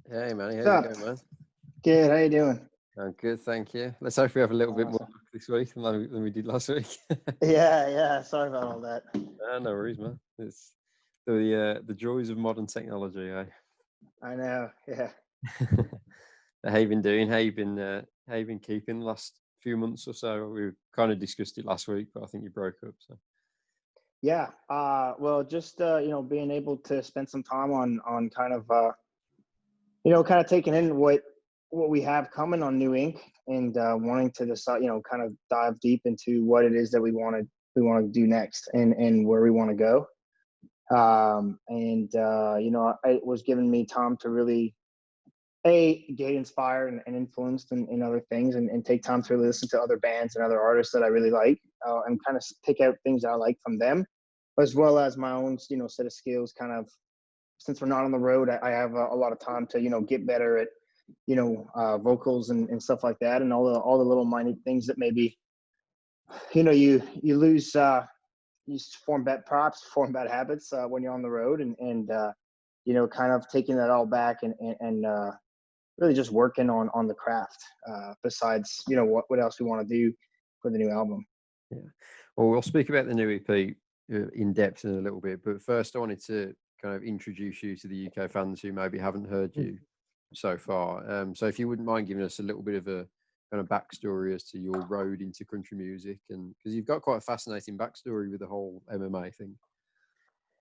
Hey, Manny, What's how's it up? going, man? Good. How you doing? I'm good, thank you. Let's hope we have a little bit more Awesome. luck this week than we did last week. Yeah, yeah. Sorry about all that. No worries, man. It's the joys of modern technology, eh? I know. Yeah. How you been doing? How you been keeping the last few months or so? We kind of discussed it last week, but I think you broke up. So Yeah. Well, just being able to spend some time on kind of kind of taking in what we have coming on New Ink and wanting to decide, kind of dive deep into what it is that we want to do next and where we want to go. It was giving me time to really get inspired and influenced in other things and take time to really listen to other bands and other artists that I really like, and kind of pick out things that I like from them, as well as my own set of skills. Kind of, since we're not on the road, I have a lot of time to get better at vocals and stuff like that, and all the little minute things that maybe you lose. You form bad habits when you're on the road, and kind of taking that all back and really just working on the craft. Besides, what else we want to do for the new album. yeah, well, we'll speak about the new EP in depth in a little bit, but first I wanted to kind of introduce you to the UK fans who maybe haven't heard you so far. So if you wouldn't mind giving us a little bit of a kind of backstory as to your road into country music, and because you've got quite a fascinating backstory with the whole MMA thing.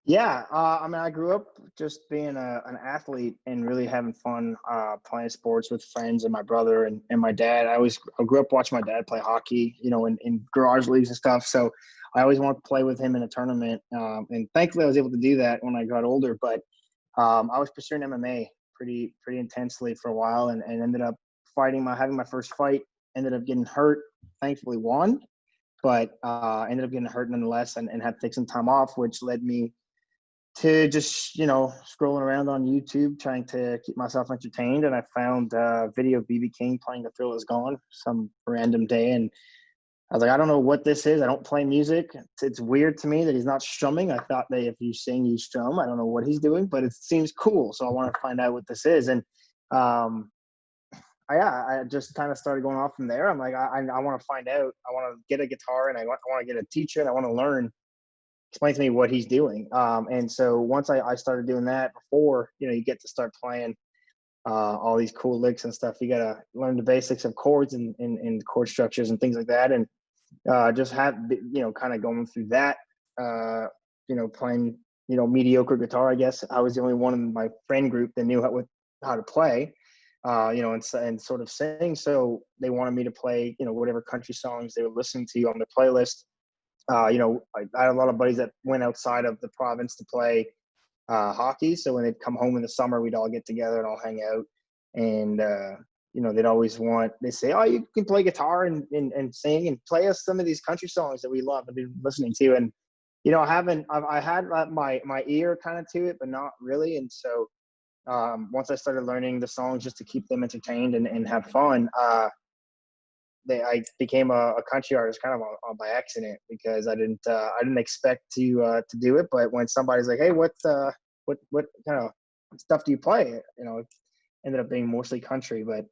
Yeah, I mean, I grew up just being an athlete and really having fun playing sports with friends and my brother and my dad. I grew up watching my dad play hockey, in garage leagues and stuff. So I always wanted to play with him in a tournament, and thankfully I was able to do that when I got older. But I was pursuing MMA pretty intensely for a while, and ended up having my first fight. Ended up getting hurt. Thankfully won, but ended up getting hurt nonetheless, and had to take some time off, which led me to just scrolling around on YouTube trying to keep myself entertained, and I found a video of BB King playing "The Thrill Is Gone" some random day, and I was like, I don't know what this is. I don't play music. It's weird to me that he's not strumming. I thought that if you sing, you strum. I don't know what he's doing, but it seems cool, so I want to find out what this is. And um, I just kind of started going off from there. I'm like, I want to find out. I want to get a guitar, and I want to get a teacher, and I want to learn. Explain to me what he's doing. And so once I started doing that, before you get to start playing all these cool licks and stuff, you gotta learn the basics of chords and chord structures and things like that, and just have kind of going through that. Playing mediocre guitar. I guess I was the only one in my friend group that knew how to play. And sort of sing. So they wanted me to play, whatever country songs they were listening to on the playlist. I had a lot of buddies that went outside of the province to play hockey. So when they'd come home in the summer, we'd all get together and all hang out. And, they say, oh, you can play guitar and sing and play us some of these country songs that we love and been listening to. And, I had my ear kind of to it, but not really. And so once I started learning the songs just to keep them entertained and have fun, I became a country artist kind of on by accident, because I didn't expect to do it. But when somebody's like, hey, what kind of stuff do you play? It ended up being mostly country. But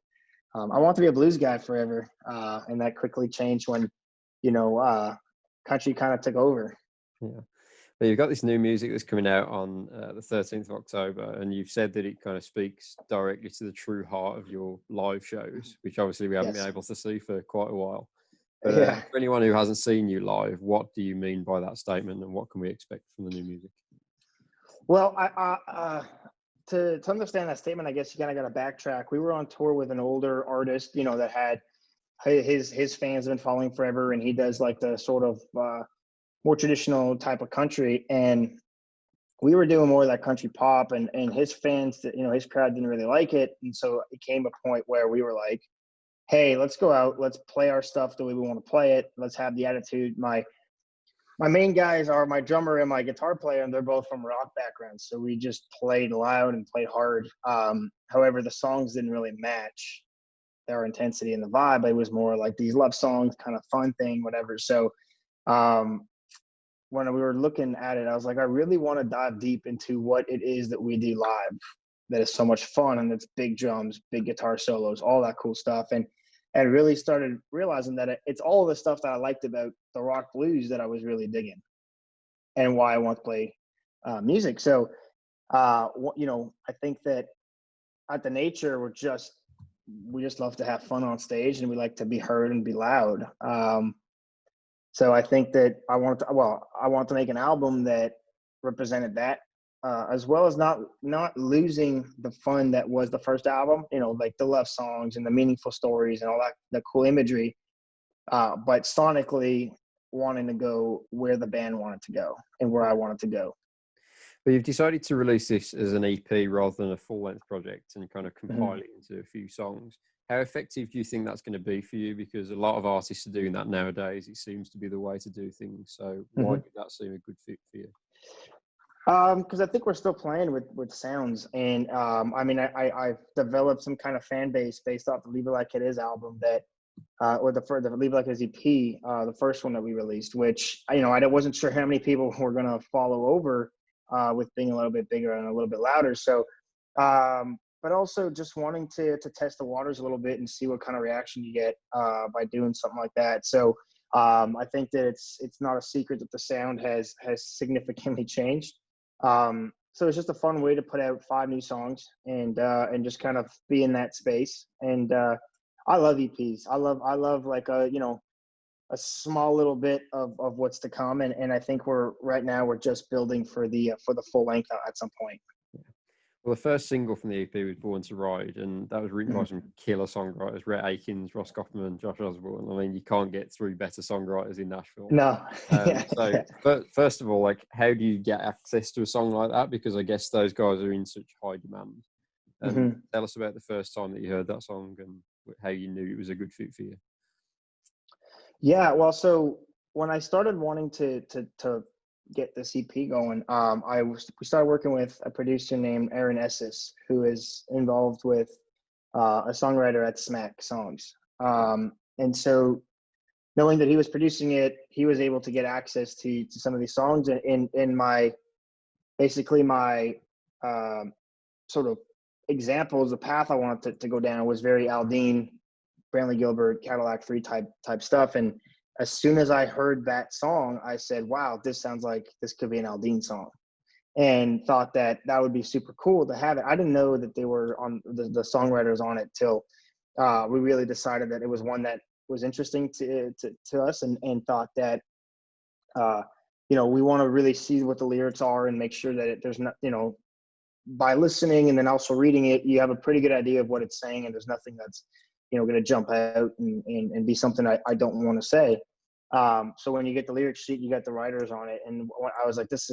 I want to be a blues guy forever, and that quickly changed when country kind of took over. Yeah. But you've got this new music that's coming out on the 13th of October, and you've said that it kind of speaks directly to the true heart of your live shows, which obviously we haven't been Yes. able to see for quite a while. But Yeah. for anyone who hasn't seen you live, what do you mean by that statement, and what can we expect from the new music? Well, to understand that statement, I guess you kind of got to backtrack. We were on tour with an older artist, that had his fans have been following forever, and he does like the sort of more traditional type of country, and we were doing more of that country pop, and his fans, his crowd didn't really like it, and so it came a point where we were like, hey, let's go out, let's play our stuff the way we want to play it, let's have the attitude. My main guys are my drummer and my guitar player, and they're both from rock backgrounds, so we just played loud and played hard. However, the songs didn't really match their intensity and the vibe. It was more like these love songs, kind of fun thing, whatever. So um, when we were looking at it, I was like, I really want to dive deep into what it is that we do live. that is so much fun, and it's big drums, big guitar solos, all that cool stuff. And really started realizing that it's all the stuff that I liked about the rock blues that I was really digging, and why I want to play music. So, I think that at the nature, we just love to have fun on stage, and we like to be heard and be loud. So I think that I want to make an album that represented that, as well as not losing the fun that was the first album, like the love songs and the meaningful stories and all that, the cool imagery, but sonically wanting to go where the band wanted to go and where I wanted to go. But you've decided to release this as an EP rather than a full-length project and kind of compile Mm-hmm. it into a few songs. How effective do you think that's going to be for you? Because a lot of artists are doing that nowadays. It seems to be the way to do things. So why did that seem a good fit for you? Because I think we're still playing with sounds, and I've developed some kind of fan base based off the Leave It Like It Is album or the Leave It Like It Is EP, the first one that we released, which I wasn't sure how many people were gonna follow over with being a little bit bigger and a little bit louder. So, but also just wanting to test the waters a little bit and see what kind of reaction you get by doing something like that. So I think that it's not a secret that the sound has significantly changed. So it's just a fun way to put out 5 new songs and just kind of be in that space. And I love EPs. I love like a small little bit of what's to come. And I think right now we're just building for the full length at some point. Well, the first single from the EP was Born to Ride, and that was written by some killer songwriters, Rhett Akins, Copperman and Josh Osborne. I mean, you can't get 3 better songwriters in Nashville. No. But first of all, like, how do you get access to a song like that? Because I guess those guys are in such high demand. Tell us about the first time that you heard that song and how you knew it was a good fit for you. Yeah, well, so when I started wanting to get this EP going, we started working with a producer named Aaron Eshuis, who is involved with a songwriter at Smack Songs. And so knowing that he was producing it, he was able to get access to some of these songs. In my sort of examples, the path I wanted to go down was very Aldean, Brantley Gilbert, Cadillac 3 type stuff. And as soon as I heard that song, I said, wow, this sounds like this could be an Aldean song, and thought that would be super cool to have it. I didn't know that they were on the songwriters on it till we really decided that it was one that was interesting to us, and thought that, we want to really see what the lyrics are and make sure that there's not, by listening and then also reading it, you have a pretty good idea of what it's saying, and there's nothing that's going to jump out and be something I don't want to say. So when you get the lyric sheet, you got the writers on it, and I was like, this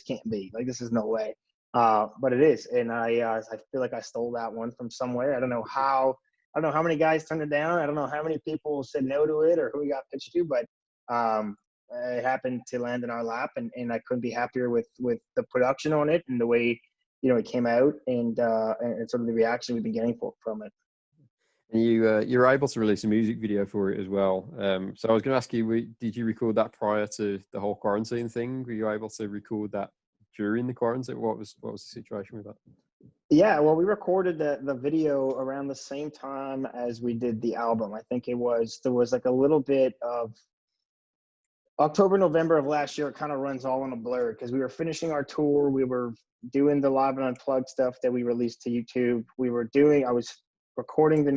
can't be, like, this is no way. But it is, and I feel like I stole that one from somewhere. I don't know how many guys turned it down. I don't know how many people said no to it or who we got pitched to, but it happened to land in our lap, and I couldn't be happier with the production on it and the way it came out, and sort of the reaction we've been getting from it. And you were able to release a music video for it as well. So I was going to ask you, did you record that prior to the whole quarantine thing? Were you able to record that during the quarantine? What was the situation with that? Yeah, well, we recorded the video around the same time as we did the album. I think there was like a little bit of October, November of last year. It kind of runs all in a blur because we were finishing our tour. We were doing the live and unplugged stuff that we released to YouTube. I was recording the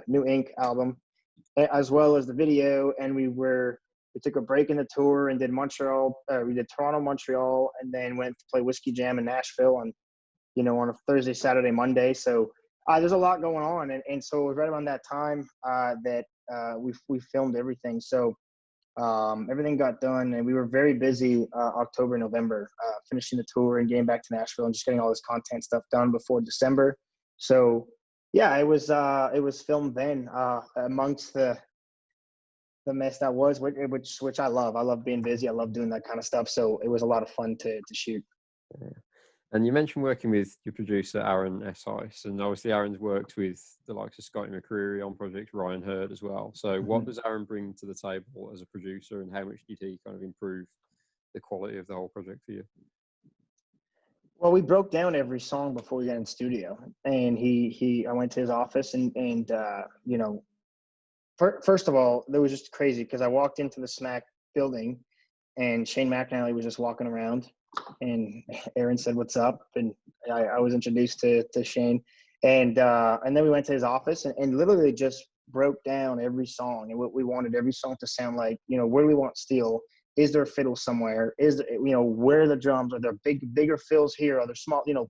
new Ink album, as well as the video, and we took a break in the tour and did Montreal. We did Toronto, Montreal, and then went to play Whiskey Jam in Nashville on a Thursday, Saturday, Monday. So there's a lot going on, and so it was right around that time that we filmed everything. So everything got done, and we were very busy October, November, finishing the tour and getting back to Nashville and just getting all this content stuff done before December. So yeah, it was filmed then amongst the mess that was, which I love. I love being busy. I love doing that kind of stuff. So it was a lot of fun to shoot. Yeah. And you mentioned working with your producer, Aaron Eshuis, and obviously Aaron's worked with the likes of Scotty McCreery on projects, Ryan Hurd as well. So what does Aaron bring to the table as a producer, and how much did he kind of improve the quality of the whole project for you? Well, we broke down every song before we got in studio, and I went to his office, and you know, first of all, that was just crazy because I walked into the Smack building, and Shane McAnally was just walking around, and Aaron said, "What's up?" And I was introduced to Shane, and then we went to his office, and literally just broke down every song and what we wanted every song to sound like. You know, where do we want steel? Is there a fiddle somewhere? Is there, you know, where are the drums? Are there bigger fills here? Are there small? You know,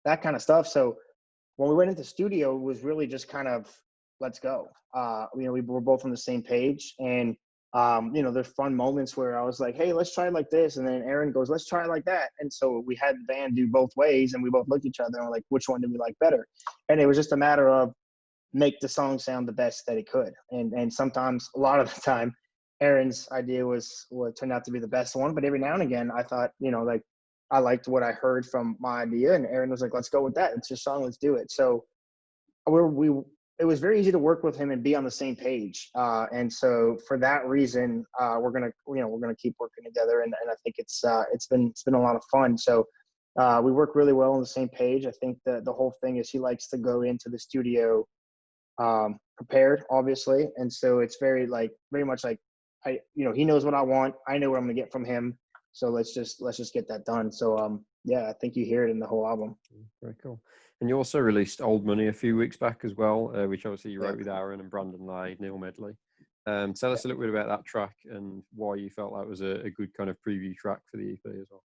that kind of stuff. So when we went into studio, it was really just kind of let's go. You know, we were both on the same page, and you know, there's fun moments where I was like, "Hey, let's try it like this," and then Aaron goes, "Let's try it like that." And so we had the band do both ways, and we both looked at each other and were like, "Which one do we like better?" And it was just a matter of make the song sound the best that it could. And sometimes, a lot of the time, Aaron's idea was what turned out to be the best one. But every now and again, I thought, you know, like I liked what I heard from my idea, and Aaron was like, "Let's go with that. It's your song. Let's do it." So we it was very easy to work with him and be on the same page. And so for that reason, we're gonna keep working together, and I think it's been a lot of fun. So we work really well on the same page. I think the whole thing is he likes to go into the studio prepared, obviously, and so it's very much like he knows what I want, I know what I'm gonna get from him, so let's just get that done. So yeah, I think you hear it in the whole album. Very cool. And you also released Old Money a few weeks back as well, which obviously you Yeah. wrote with Aaron and Brandon Lay, Neil Medley. Tell us a little bit about that track and why you felt that was a good kind of preview track for the EP as well.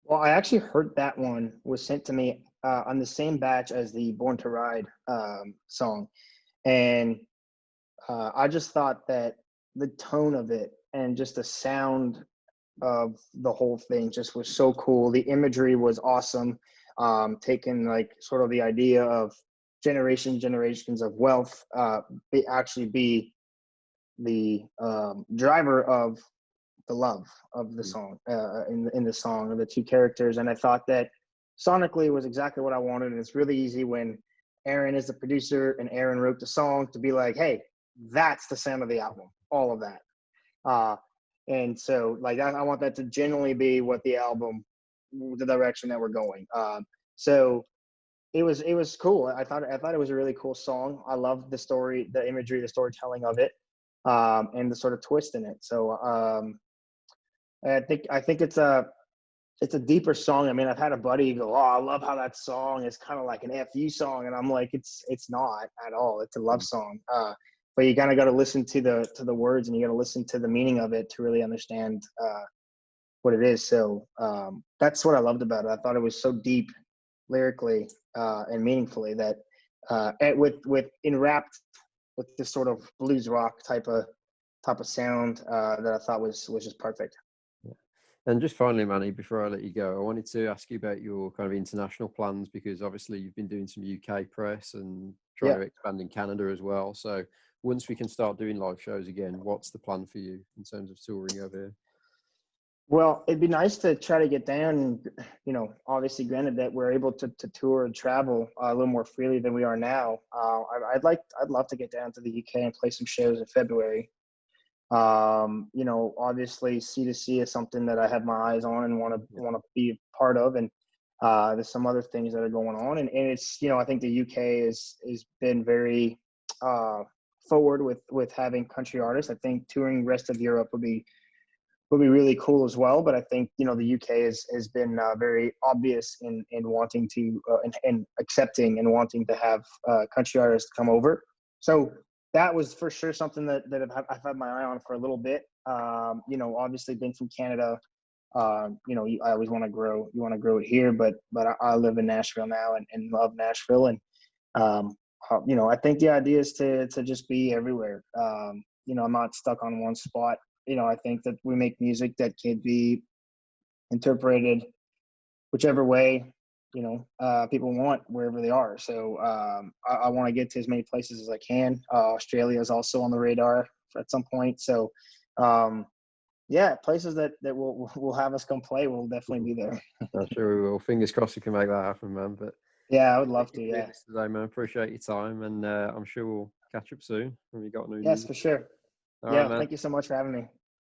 Well, I actually heard that one was sent to me on the same batch as the Born to Ride song, and I just thought that the tone of it and just the sound of the whole thing just was so cool. The imagery was awesome. Taking like sort of the idea of generations of wealth actually be the driver of the love of the song in the song of the two characters. And I thought that sonically was exactly what I wanted. And it's really easy when Aaron is the producer and Aaron wrote the song to be like, hey, that's the sound of the album, all of that. And so like I want that to genuinely be what the album, the direction that we're going. So it was cool. I thought it was a really cool song. I loved the story, the imagery, the storytelling of it, and the sort of twist in it. So I think it's a deeper song. I mean, I've had a buddy go, "Oh, I love how that song is kind of like an FU song," and I'm like, it's not at all. It's a love song. But you kind of got to listen to the words, and you got to listen to the meaning of it to really understand what it is. So that's what I loved about it. I thought it was so deep lyrically and meaningfully that with enwrapped with this sort of blues rock type of sound that I thought was just perfect. And just finally, Manny, before I let you go, I wanted to ask you about your kind of international plans, because obviously you've been doing some UK press and trying to expand in Canada as well. So once we can start doing live shows again, what's the plan for you in terms of touring over here? Well, it'd be nice to try to get down, obviously granted that we're able to tour and travel a little more freely than we are now. I'd love to get down to the UK and play some shows in February. Obviously C2C is something that I have my eyes on and want to be a part of. And there's some other things that are going on. And it's, I think the UK is been very forward with having country artists. I think touring rest of Europe would be really cool as well. But I think, the UK has been very obvious in wanting to and accepting and wanting to have country artists come over. So that was for sure something that I've had my eye on for a little bit. Obviously being from Canada, I always want to grow. You want to grow it here, but I live in Nashville now and love Nashville. And, I think the idea is to just be everywhere. I'm not stuck on one spot. I think that we make music that can be interpreted whichever way, people want wherever they are. So I want to get to as many places as I can. Australia is also on the radar at some point. So places that will have us come play will definitely be there. I'm sure we will. Fingers crossed we can make that happen, man. But yeah, I would love to. Yeah. Today, man. Appreciate your time, and I'm sure we'll catch up soon when we got new. Yes, for sure. All yeah, right, man. Thank you so much for having me.